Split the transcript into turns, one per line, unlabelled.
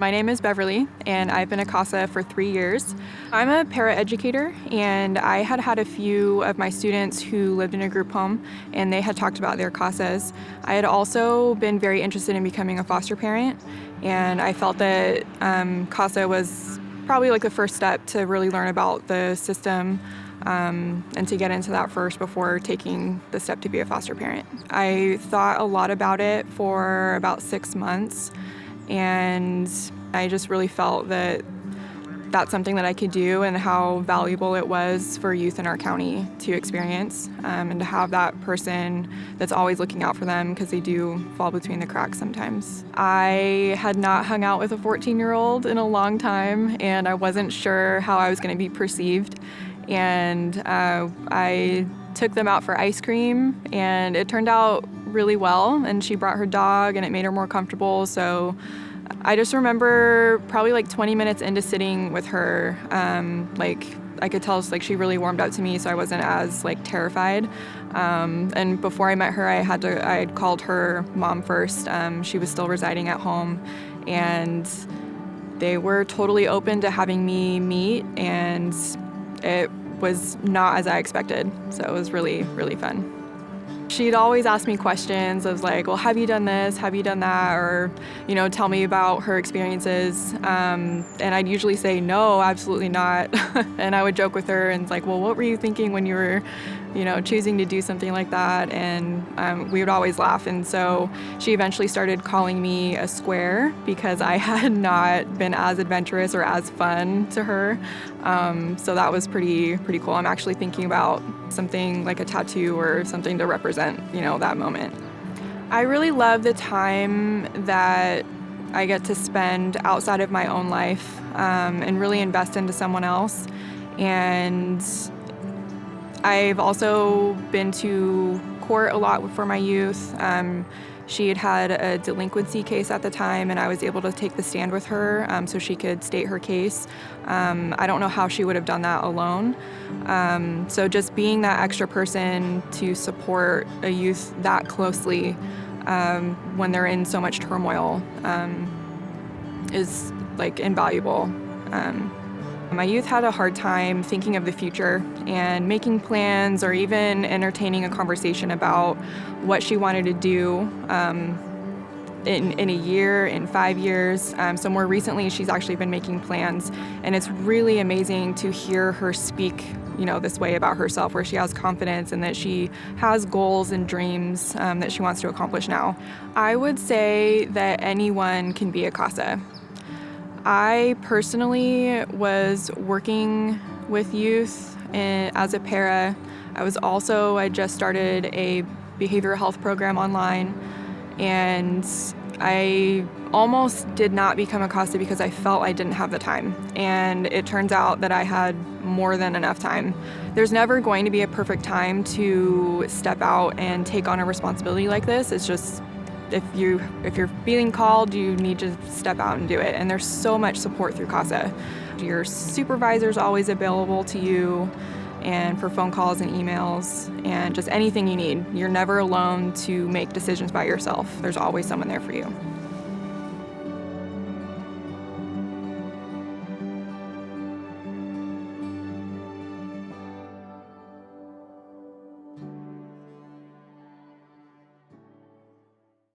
My name is Beverly, and I've been a CASA for 3 years. I'm a paraeducator, and I had had a few of my students who lived in a group home, and they had talked about their CASAs. I had also been very interested in becoming a foster parent, and I felt that CASA was probably like the first step to really learn about the system and to get into that first before taking the step to be a foster parent. I thought a lot about it for about 6 months, and I just really felt that that's something that I could do and how valuable it was for youth in our county to experience and to have that person that's always looking out for them because they do fall between the cracks sometimes. I had not hung out with a 14-year-old in a long time, and I wasn't sure how I was going to be perceived. And I took them out for ice cream, and it turned out really well, and she brought her dog and it made her more comfortable. So I just remember probably like 20 minutes into sitting with her, I could tell she really warmed up to me, so I wasn't as terrified. And before I met her, I had called her mom first. She was still residing at home, and they were totally open to having me meet, and it was not as I expected. So it was really, really fun. She'd always ask me questions of well, have you done this? Have you done that? Or, tell me about her experiences. And I'd usually say, no, absolutely not. And I would joke with her and well, what were you thinking when you were, choosing to do something like that? And we would always laugh. And so she eventually started calling me a square because I had not been as adventurous or as fun to her. So that was pretty cool. I'm actually thinking about something like a tattoo or something to represent, that moment. I really love the time that I get to spend outside of my own life and really invest into someone else. And I've also been to court a lot for my youth. She had a delinquency case at the time, and I was able to take the stand with her so she could state her case. I don't know how she would have done that alone. So just being that extra person to support a youth that closely when they're in so much turmoil is invaluable. My youth had a hard time thinking of the future and making plans or even entertaining a conversation about what she wanted to do in a year, in 5 years. So more recently, she's actually been making plans, and it's really amazing to hear her speak, this way about herself, where she has confidence and that she has goals and dreams that she wants to accomplish now. I would say that anyone can be a CASA. I personally was working with youth as a para. I just started a behavioral health program online, and I almost did not become a CASA because I felt I didn't have the time. And it turns out that I had more than enough time. There's never going to be a perfect time to step out and take on a responsibility like this. It's just if you're feeling called, you need to step out and do it. And there's so much support through CASA. Your supervisor's always available to you, and for phone calls and emails and just anything you need. You're never alone to make decisions by yourself. There's always someone there for you.